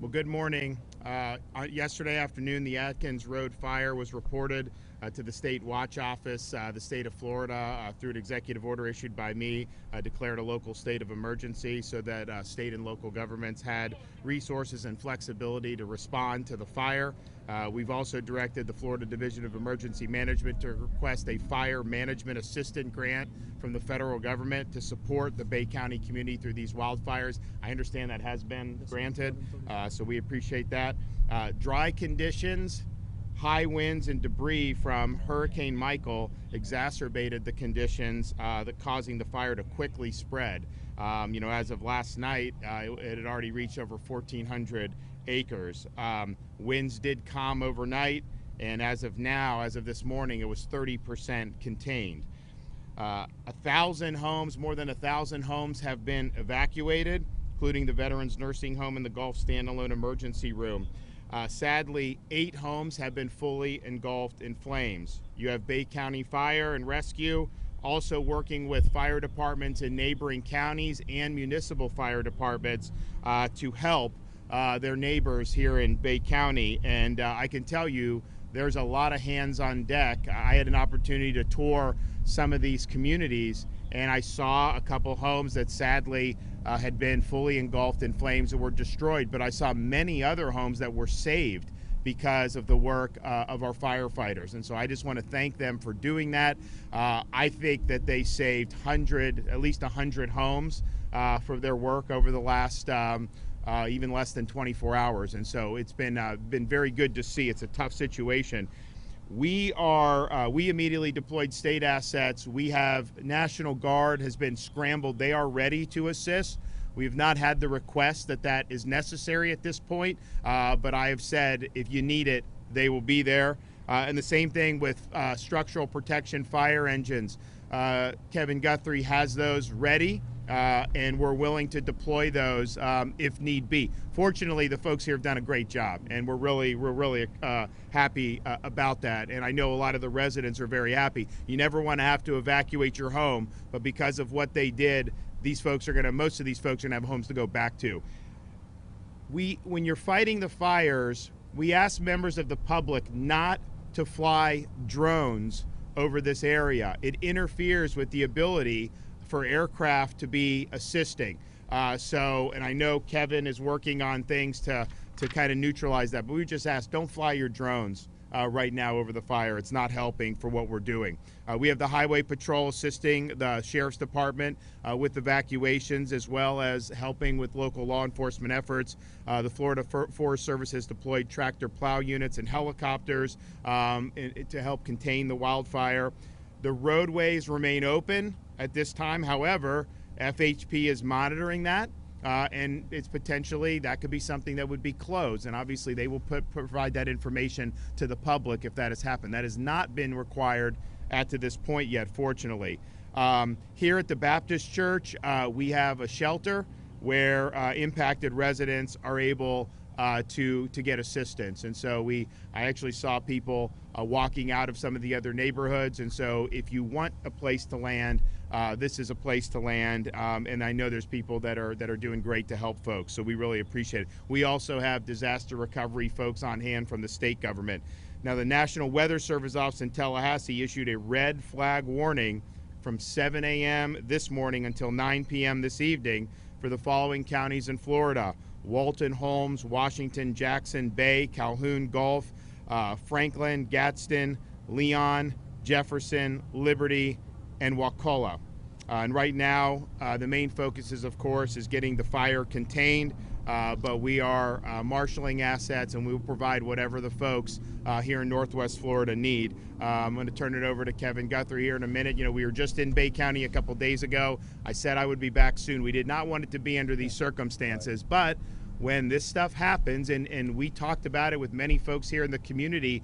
Well, good morning. Yesterday afternoon, the Atkins Road fire was reported to the State Watch Office. The state of Florida, through an executive order issued by me, declared a local state of emergency so that state and local governments had resources and flexibility to respond to the fire. We've also directed the Florida Division of Emergency Management to request a fire management assistant grant from the federal government to support the Bay County community through these wildfires. I understand that has been granted, so we appreciate that. Dry conditions, high winds, and debris from Hurricane Michael exacerbated the conditions that causing the fire to quickly spread. As of last night, it had already reached over 1,400 acres. Winds did calm overnight, and as of now, as of this morning, it was 30% contained. 1,000 homes, more than 1,000 homes have been evacuated, including the Veterans Nursing Home and the Gulf Standalone Emergency Room. Sadly, 8 homes have been fully engulfed in flames. You have Bay County Fire and Rescue also working with fire departments in neighboring counties and municipal fire departments to help their neighbors here in Bay County. And I can tell you, there's a lot of hands on deck. I had an opportunity to tour some of these communities, and I saw a couple homes that sadly had been fully engulfed in flames and were destroyed, but I saw many other homes that were saved because of the work of our firefighters. And so I just want to thank them for doing that. I think that they saved at least 100 homes for their work over the last even less than 24 hours. And so it's been very good to see. It's a tough situation. We immediately deployed state assets. We have National Guard has been scrambled. They are ready to assist. We have not had the request that is necessary at this point, but I have said if you need it, they will be there. And the same thing with structural protection fire engines. Kevin Guthrie has those ready. And we're willing to deploy those if need be. Fortunately, the folks here have done a great job, and we're really happy about that. And I know a lot of the residents are very happy. You never want to have to evacuate your home, but because of what they did, most of these folks are going to have homes to go back to. When you're fighting the fires, we ask members of the public not to fly drones over this area. It interferes with the ability for aircraft to be assisting. And I know Kevin is working on things to kind of neutralize that, but we just ask, don't fly your drones right now over the fire. It's not helping for what we're doing. We have the Highway Patrol assisting the Sheriff's Department with evacuations, as well as helping with local law enforcement efforts. The Florida Forest Service has deployed tractor plow units and helicopters to help contain the wildfire. The roadways remain open at this time. However, FHP is monitoring that, and it's potentially that could be something that would be closed. And obviously, they will provide that information to the public if that has happened. That has not been required to this point yet, fortunately. Here at the Baptist Church, we have a shelter where impacted residents are able to get assistance. And so I actually saw people walking out of some of the other neighborhoods. And so if you want a place to land, this is a place to land. And I know there's people that are doing great to help folks. So we really appreciate it. We also have disaster recovery folks on hand from the state government. Now, the National Weather Service office in Tallahassee issued a red flag warning from 7 a.m. this morning until 9 p.m. this evening for the following counties in Florida: Walton, Holmes, Washington, Jackson, Bay, Calhoun, Gulf, Franklin, Gadsden, Leon, Jefferson, Liberty, and Wakulla. And right now, the main focus is, of course, getting the fire contained, but we are marshaling assets, and we will provide whatever the folks here in Northwest Florida need. I'm going to turn it over to Kevin Guthrie here in a minute. We were just in Bay County a couple days ago. I said I would be back soon. We did not want it to be under these circumstances, but when this stuff happens, and we talked about it with many folks here in the community,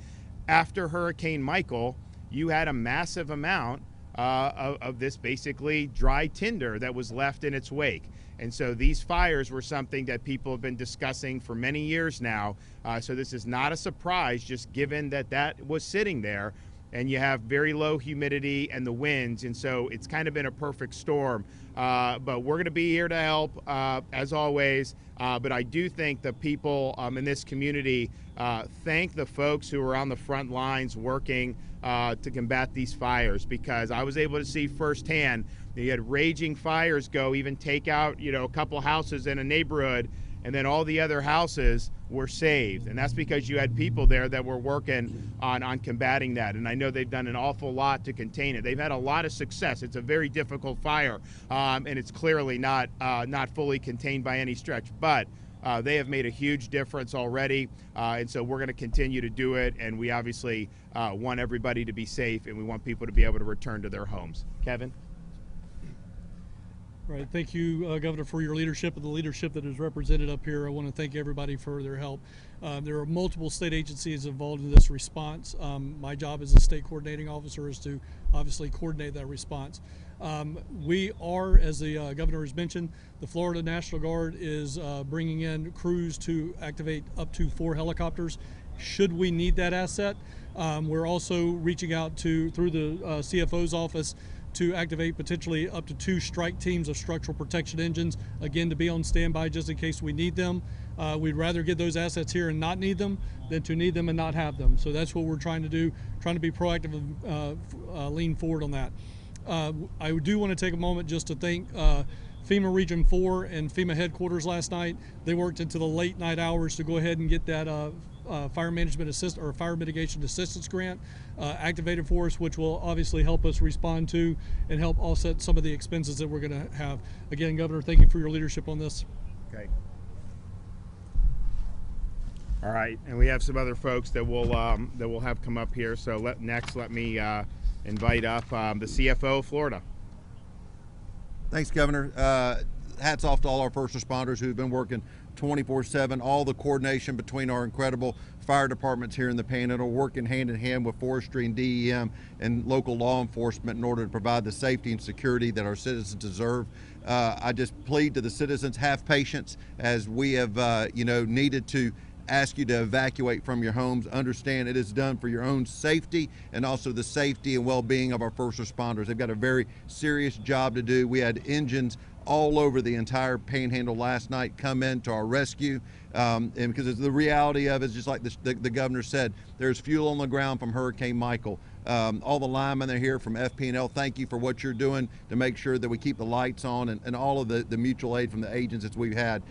after Hurricane Michael, you had a massive amount of this basically dry tinder that was left in its wake. And so these fires were something that people have been discussing for many years now. So this is not a surprise, just given that was sitting there. and you have very low humidity and the winds, and so it's kind of been a perfect storm. But we're going to be here to help, as always. But I do think the people in this community thank the folks who are on the front lines working to combat these fires, because I was able to see firsthand that you had raging fires go, even take out, a couple houses in a neighborhood, and then all the other houses were saved. And that's because you had people there that were working on combating that. And I know they've done an awful lot to contain it. They've had a lot of success. It's a very difficult fire, and it's clearly not fully contained by any stretch. But they have made a huge difference already, and so we're going to continue to do it. And we obviously want everybody to be safe, and we want people to be able to return to their homes. Kevin? Right. Thank you, Governor, for your leadership and the leadership that is represented up here. I want to thank everybody for their help. There are multiple state agencies involved in this response. My job as a state coordinating officer is to obviously coordinate that response. We are, as the governor has mentioned, the Florida National Guard is bringing in crews to activate up to 4 helicopters should we need that asset. We're also reaching out through the CFO's office to activate potentially up to 2 strike teams of structural protection engines, again, to be on standby just in case we need them. We'd rather get those assets here and not need them than to need them and not have them. So that's what we're trying to do, trying to be proactive and lean forward on that. I do want to take a moment just to thank FEMA Region 4 and FEMA headquarters last night. They worked into the late night hours to go ahead and get that fire mitigation assistance grant activated for us, which will obviously help us respond to and help offset some of the expenses that we're going to have. Again, Governor, thank you for your leadership on this. Okay. All right, and we have some other folks that we'll have come up here. So next, let me invite up the CFO of Florida. Thanks, Governor. Hats off to all our first responders who've been working 24/7, all the coordination between our incredible fire departments here in the Panhandle, working hand in hand with forestry and DEM and local law enforcement in order to provide the safety and security that our citizens deserve. I just plead to the citizens, have patience as we have needed to ask you to evacuate from your homes. Understand it is done for your own safety and also the safety and well-being of our first responders. They've got a very serious job to do. We had engines all over the entire Panhandle last night come in to our rescue, and because the reality of it is just like the governor said, there's fuel on the ground from Hurricane Michael. All the linemen that are here from FP&L, thank you for what you're doing to make sure that we keep the lights on, and all of the mutual aid from the agents that we've had.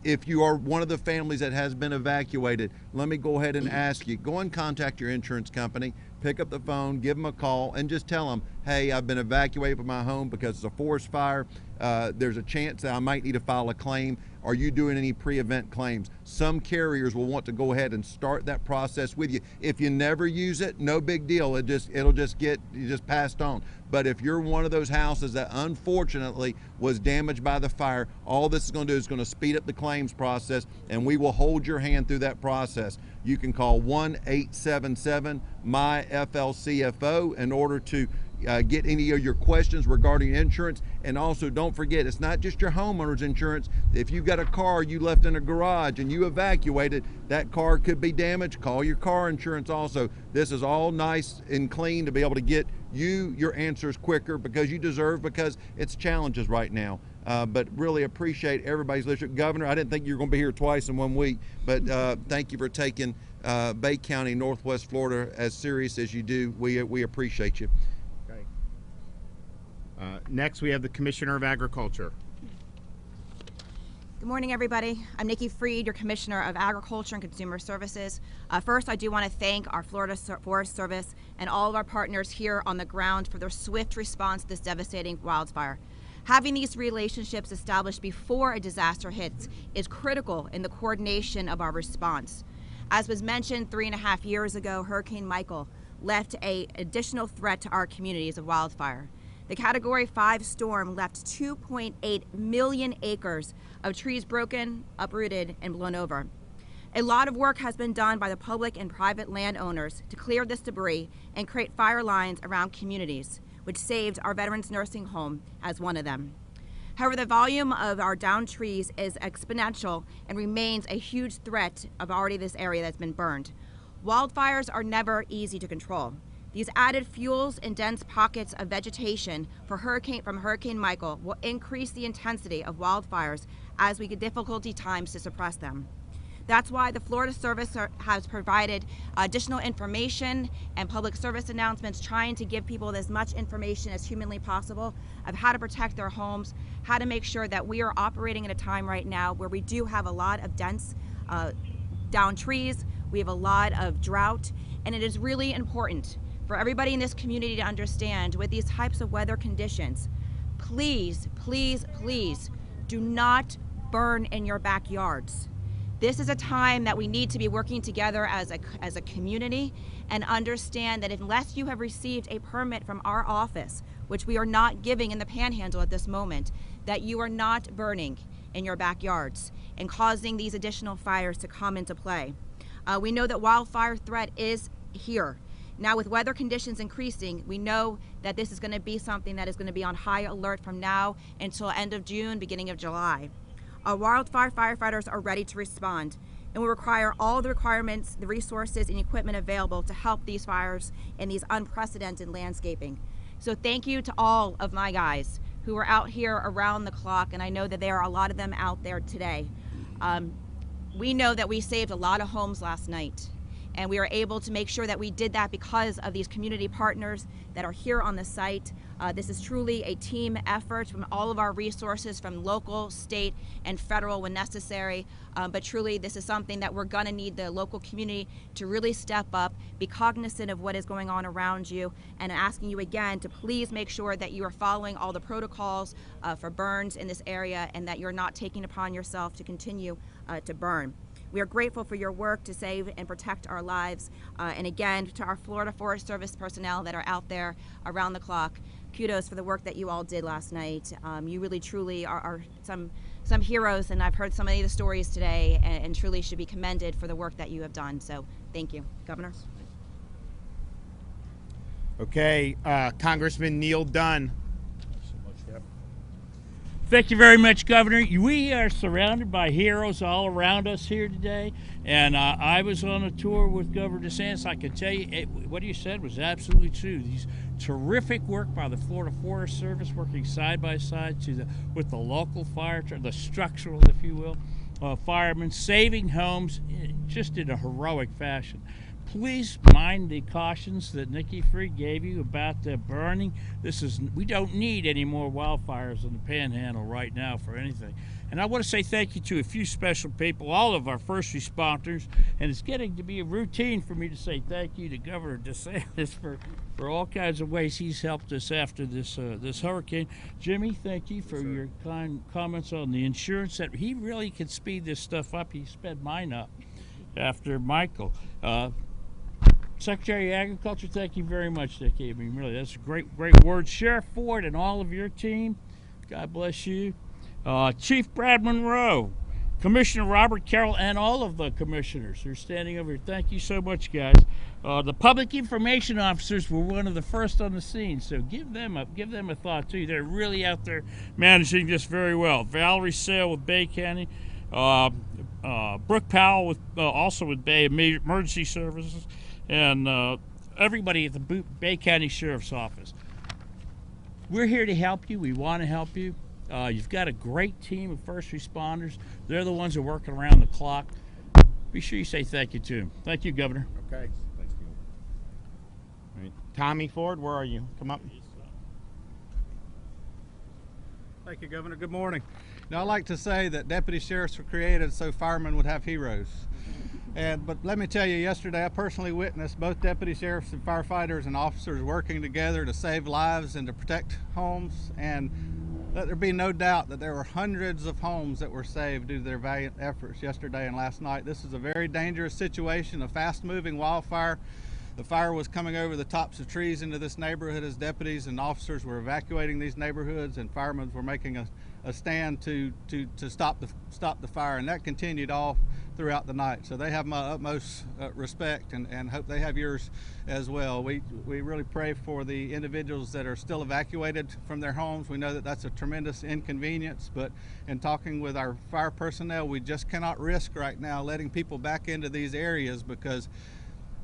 If you are one of the families that has been evacuated, let me go ahead and ask you, go and contact your insurance company, pick up the phone, give them a call, and just tell them, hey, I've been evacuated from my home because it's a forest fire. There's a chance that I might need to file a claim. Are you doing any pre-event claims? Some carriers will want to go ahead and start that process with you. If you never use it, no big deal. It'll just get passed on. But if you're one of those houses that unfortunately was damaged by the fire, all this is going to do is going to speed up the claims process, and we will hold your hand through that process. You can call 1-877-MY-FLCFO in order to get any of your questions regarding insurance. And also don't forget, it's not just your homeowner's insurance. If you've got a car you left in a garage and you evacuated, that car could be damaged. Call your car insurance also. This is all nice and clean to be able to get you your answers quicker because you deserve, because it's challenges right now. But really appreciate everybody's leadership. Governor, I didn't think you were going to be here twice in 1 week, but thank you for taking Bay County, Northwest Florida as serious as you do. We appreciate you. Okay. Next, we have the Commissioner of Agriculture. Good morning, everybody. I'm Nikki Freed, your Commissioner of Agriculture and Consumer Services. First, I do want to thank our Florida Forest Service and all of our partners here on the ground for their swift response to this devastating wildfire. Having these relationships established before a disaster hits is critical in the coordination of our response. As was mentioned, 3.5 years ago, Hurricane Michael left an additional threat to our communities of wildfire. The Category 5 storm left 2.8 million acres of trees broken, uprooted, and blown over. A lot of work has been done by the public and private landowners to clear this debris and create fire lines around communities, which saved our Veterans Nursing Home as one of them. However, the volume of our downed trees is exponential and remains a huge threat of already this area that's been burned. Wildfires are never easy to control. These added fuels and dense pockets of vegetation from Hurricane Michael will increase the intensity of wildfires as we get difficulty times to suppress them. That's why the Florida Service has provided additional information and public service announcements, trying to give people as much information as humanly possible of how to protect their homes, how to make sure that we are operating at a time right now where we do have a lot of dense down trees, we have a lot of drought, and it is really important for everybody in this community to understand with these types of weather conditions, please, please, please do not burn in your backyards. This is a time that we need to be working together as a community and understand that unless you have received a permit from our office, which we are not giving in the Panhandle at this moment, that you are not burning in your backyards and causing these additional fires to come into play. We know that wildfire threat is here. Now, with weather conditions increasing, we know that this is going to be something that is going to be on high alert from now until end of June, beginning of July. Our wildfire firefighters are ready to respond, and we require all the requirements, the resources, and equipment available to help these fires in these unprecedented landscaping. So thank you to all of my guys who are out here around the clock, and I know that there are a lot of them out there today. We know that we saved a lot of homes last night, and we were able to make sure that we did that because of these community partners that are here on the site. This is truly a team effort from all of our resources, from local, state, and federal when necessary. But truly, this is something that we're going to need the local community to really step up, be cognizant of what is going on around you, and asking you again to please make sure that you are following all the protocols for burns in this area and that you're not taking upon yourself to continue to burn. We are grateful for your work to save and protect our lives. And again, to our Florida Forest Service personnel that are out there around the clock, kudos for the work that you all did last night. You really truly are some heroes, and I've heard so many of the stories today, and truly should be commended for the work that you have done. So thank you, Governor. Okay, Congressman Neil Dunn. Thank you very much, Governor. We are surrounded by heroes all around us here today, and I was on a tour with Governor DeSantis. I can tell you what you said was absolutely true. These terrific work by the Florida Forest Service, working side by side with the local fire, the structural, if you will, firemen, saving homes just in a heroic fashion. Please mind the cautions that Nikki gave you about the burning. We don't need any more wildfires in the Panhandle right now for anything. And I want to say thank you to a few special people, all of our first responders, and it's getting to be a routine for me to say thank you to Governor DeSantis for all kinds of ways he's helped us after this hurricane. Jimmy, thank you for your kind comments on the insurance. That he really can speed this stuff up. He sped mine up after Michael. Secretary of Agriculture, thank you very much, Nikki. I mean, really, that's a great word. Sheriff Ford and all of your team, God bless you. Chief Brad Monroe, Commissioner Robert Carroll, and all of the commissioners who are standing over here. Thank you so much, guys. The public information officers were one of the first on the scene, so give them a thought too. They're really out there managing this very well. Valerie Sale with Bay County, Brooke Powell with also with Bay Emergency Services, and everybody at the Bay County Sheriff's Office. We're here to help you. We want to help you. You've got a great team of first responders. They're the ones who are working around the clock. Be sure you say thank you to them. Thank you, Governor. Okay. Thanks, Neil. All right. Tommy Ford, where are you? Come up. Thank you, Governor. Good morning. Now, I like to say that deputy sheriffs were created so firemen would have heroes. But let me tell you, yesterday I personally witnessed both deputy sheriffs and firefighters and officers working together to save lives and to protect homes, and let there be no doubt that there were hundreds of homes that were saved due to their valiant efforts yesterday and last night. This is a very dangerous situation, a fast-moving wildfire. The fire was coming over the tops of trees into this neighborhood as deputies and officers were evacuating these neighborhoods, and firemen were making a stand to stop the fire, and that continued all throughout the night. So they have my utmost respect, and hope they have yours as well. We really pray for the individuals that are still evacuated from their homes. We know that that's a tremendous inconvenience, but in talking with our fire personnel, we just cannot risk right now letting people back into these areas, because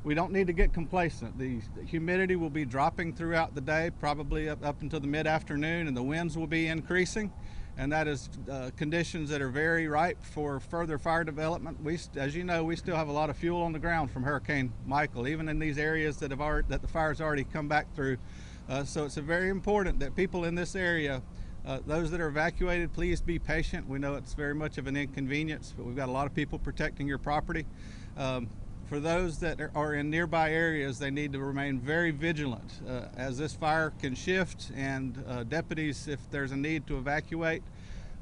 we don't need to get complacent. The humidity will be dropping throughout the day, probably up until the mid-afternoon, and the winds will be increasing. And that is conditions that are very ripe for further fire development. As you know, we still have a lot of fuel on the ground from Hurricane Michael, even in these areas that the fire's already come back through. So it's very important that people in this area, those that are evacuated, please be patient. We know it's very much of an inconvenience, but we've got a lot of people protecting your property. For those that are in nearby areas, they need to remain very vigilant as this fire can shift, and deputies, if there's a need to evacuate,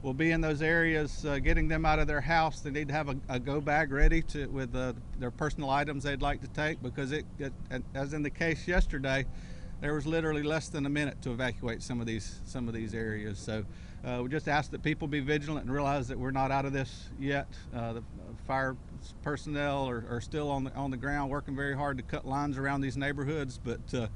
will be in those areas getting them out of their house. They need to have a go bag ready with their personal items they'd like to take, because as in the case yesterday, there was literally less than a minute to evacuate some of these areas. So we just ask that people be vigilant and realize that we're not out of this yet. The fire personnel are still on the ground working very hard to cut lines around these neighborhoods, but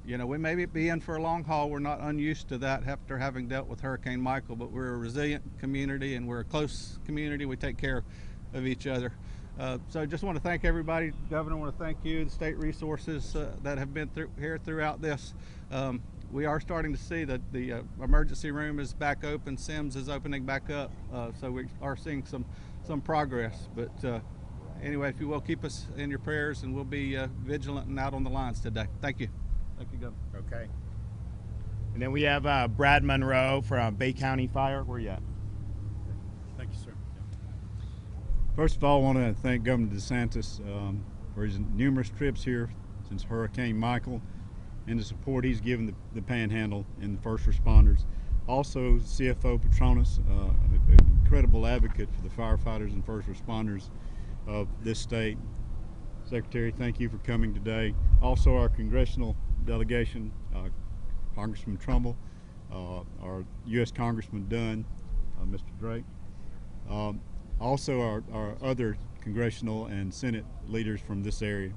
you know, we may be in for a long haul. We're not unused to that after having dealt with Hurricane Michael, but we're a resilient community and we're a close community. We take care of each other. So I just want to thank everybody. Governor, I want to thank you, the state resources that have been throughout this. We are starting to see that the emergency room is back open. SIMS is opening back up, so we are seeing some progress. But anyway, if you will, keep us in your prayers, and we'll be vigilant and out on the lines today. Thank you. Thank you, Governor. Okay. And then we have Brad Monroe from Bay County Fire. Where you at? Thank you, sir. First of all, I want to thank Governor DeSantis for his numerous trips here since Hurricane Michael, and the support he's given the Panhandle and the first responders. Also, CFO Patronis, an incredible advocate for the firefighters and first responders of this state. Secretary, thank you for coming today. Also, our congressional delegation, Congressman Trumbull, our U.S. Congressman Dunn, Mr. Drake. Also, our other congressional and Senate leaders from this area.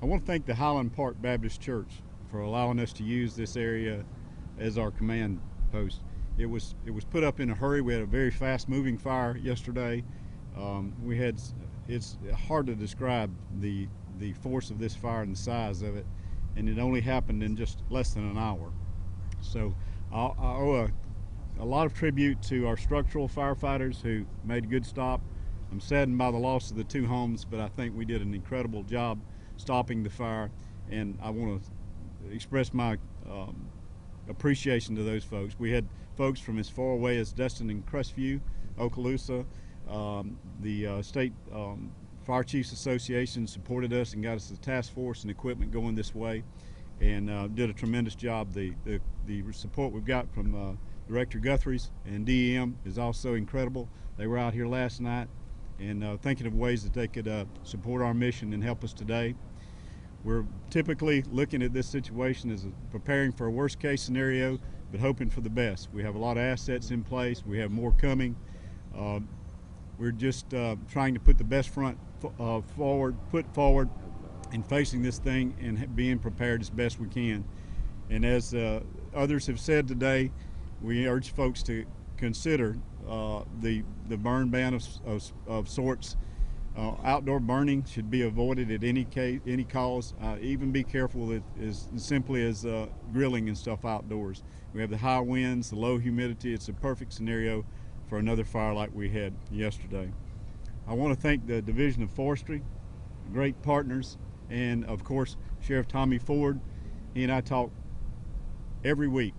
I want to thank the Hiland Park Baptist Church for allowing us to use this area as our command post. It was put up in a hurry. We had a very fast-moving fire yesterday. It's hard to describe the force of this fire and the size of it, and it only happened in just less than an hour. So I owe a lot of tribute to our structural firefighters who made a good stop. I'm saddened by the loss of the 2 homes, but I think we did an incredible job stopping the fire, and I want to express my appreciation to those folks. We had folks from as far away as Destin and Crestview, Okaloosa. The State Fire Chiefs Association supported us and got us the task force and equipment going this way, and did a tremendous job. The support we've got from Director Guthrie's and DEM is also incredible. They were out here last night and thinking of ways that they could support our mission and help us today. We're typically looking at this situation as preparing for a worst case scenario, but hoping for the best. We have a lot of assets in place. We have more coming. We're just trying to put the best foot forward in facing this thing and being prepared as best we can. And as others have said today, we urge folks to consider the burn ban of sorts. Outdoor burning should be avoided at any cause. Even be careful that as simply as grilling and stuff outdoors. We have the high winds, the low humidity. It's a perfect scenario for another fire like we had yesterday. I want to thank the Division of Forestry, great partners, and of course Sheriff Tommy Ford. He and I talk every week.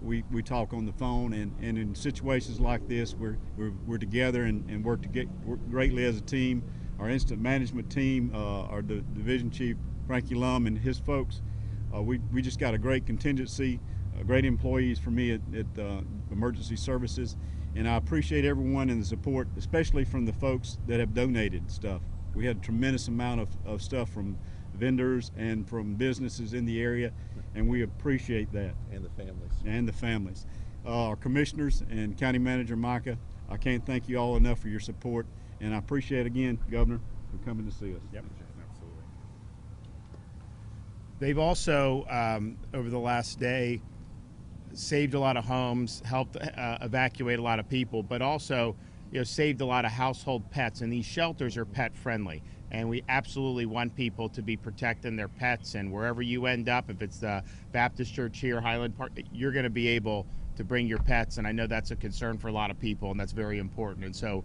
We talk on the phone, and in situations like this, we're together and work greatly as a team. Our incident management team, our division chief Frankie Lumm and his folks, we just got a great contingency, great employees for me at Emergency Services, and I appreciate everyone and the support, especially from the folks that have donated stuff. We had a tremendous amount of stuff from vendors and from businesses in the area, and we appreciate that. And the families. And the families. Our commissioners and County Manager Micah, I can't thank you all enough for your support, and I appreciate again, Governor, for coming to see us. Yep, absolutely. They've also, over the last day, saved a lot of homes, helped evacuate a lot of people, but also saved a lot of household pets, and these shelters are pet friendly. And we absolutely want people to be protecting their pets, and wherever you end up, if it's the Baptist Church here, Hiland Park, you're going to be able to bring your pets, and I know that's a concern for a lot of people, and that's very important. And so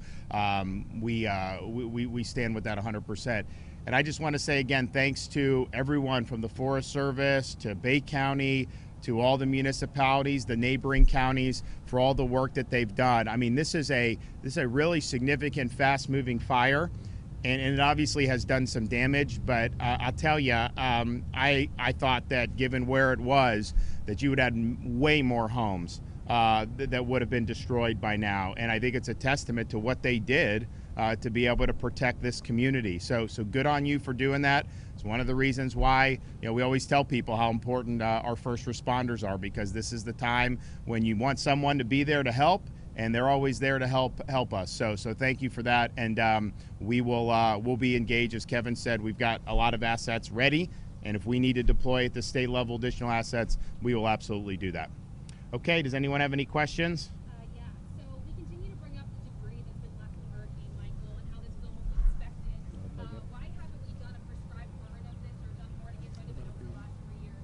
we stand with that 100%. And I just want to say again, thanks to everyone from the Forest Service to Bay County to all the municipalities, the neighboring counties, for all the work that they've done. I mean, this is a really significant, fast-moving fire. And it obviously has done some damage, but I'll tell you, I thought that given where it was, that you would have way more homes that would have been destroyed by now. And I think it's a testament to what they did to be able to protect this community. So good on you for doing that. It's one of the reasons why we always tell people how important our first responders are, because this is the time when you want someone to be there to help, and they're always there to help us. So thank you for that, and we'll be engaged. As Kevin said, we've got a lot of assets ready, and if we need to deploy at the state level additional assets, we will absolutely do that. Okay, does anyone have any questions? Yeah, so we continue to bring up the debris that's been left from Hurricane Michael and how this is almost expected. Why haven't we done a prescribed burn of this or done more to get rid of it over the last 3 years?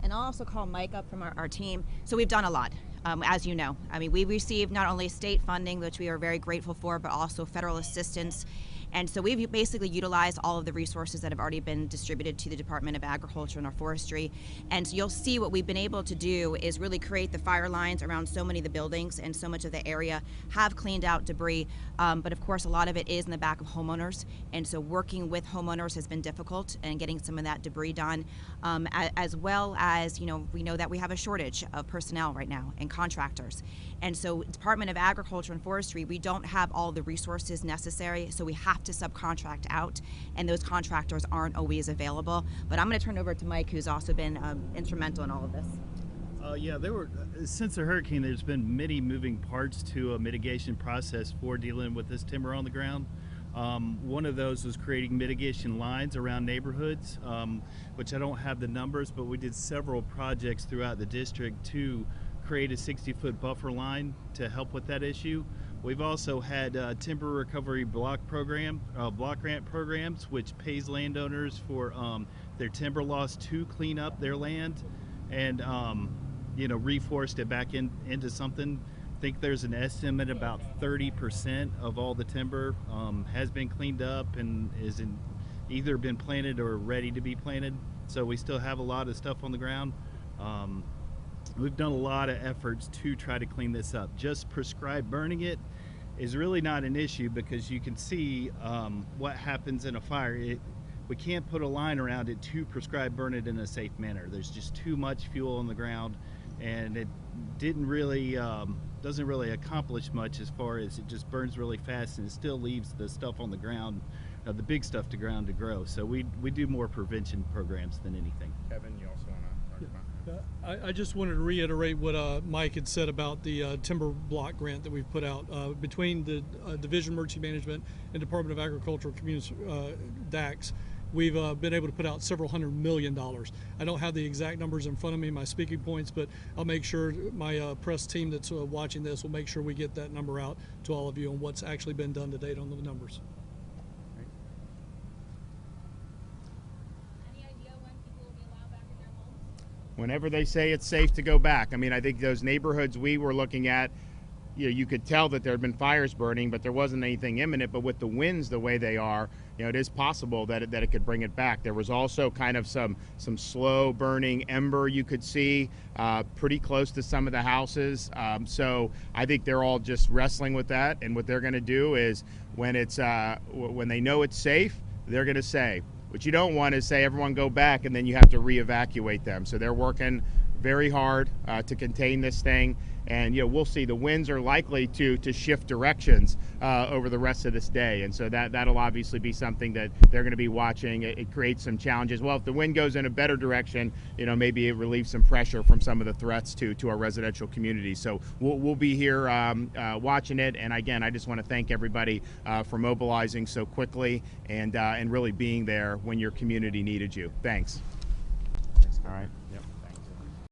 And I'll also call Mike up from our team. So we've done a lot, as you know. I mean, we received not only state funding, which we are very grateful for, but also federal assistance. And so we've basically utilized all of the resources that have already been distributed to the Department of Agriculture and our forestry. And so you'll see what we've been able to do is really create the fire lines around so many of the buildings, and so much of the area have cleaned out debris. But of course, a lot of it is in the back of homeowners. And so working with homeowners has been difficult, and getting some of that debris done, as well as, we know that we have a shortage of personnel right now and contractors. And so Department of Agriculture and Forestry, we don't have all the resources necessary, so we have to subcontract out, and those contractors aren't always available. But I'm going to turn over to Mike, who's also been instrumental in all of this. Yeah, since the hurricane, there's been many moving parts to a mitigation process for dealing with this timber on the ground. One of those was creating mitigation lines around neighborhoods, which I don't have the numbers, but we did several projects throughout the district to create a 60-foot buffer line to help with that issue. We've also had timber recovery block grant programs, which pays landowners for their timber loss to clean up their land and reforest it back into something. I think there's an estimate about 30% of all the timber has been cleaned up and is either been planted or ready to be planted. So we still have a lot of stuff on the ground. We've done a lot of efforts to try to clean this up. Just prescribed burning it is really not an issue, because you can see what happens in a fire. We can't put a line around it to prescribe burn it in a safe manner. There's just too much fuel on the ground, and it doesn't really accomplish much, as far as it just burns really fast, and it still leaves the stuff on the ground, the big stuff to ground, to grow. So we do more prevention programs than anything. Kevin, you also want to talk about? I just wanted to reiterate what Mike had said about the timber block grant that we've put out between the Division of Emergency Management and Department of Agricultural Community FDACS. We've been able to put out several $100 million. I don't have the exact numbers in front of me, my speaking points, but I'll make sure my press team that's watching this will make sure we get that number out to all of you on what's actually been done to date on the numbers. Whenever they say it's safe to go back. I mean, I think those neighborhoods we were looking at, you could tell that there had been fires burning, but there wasn't anything imminent. But with the winds the way they are, it is possible that it could bring it back. There was also kind of some slow burning ember you could see pretty close to some of the houses. So I think they're all just wrestling with that. And what they're going to do is when they know it's safe, they're going to say, what you don't want is say everyone go back and then you have to re-evacuate them. So they're working very hard to contain this thing, and we'll see. The winds are likely to shift directions over the rest of this day, and so that'll obviously be something that they're going to be watching. It creates some challenges. Well, if the wind goes in a better direction, maybe it relieves some pressure from some of the threats to our residential communities. So we'll be here watching it, and again, I just want to thank everybody for mobilizing so quickly and really being there when your community needed you. Thanks. All right.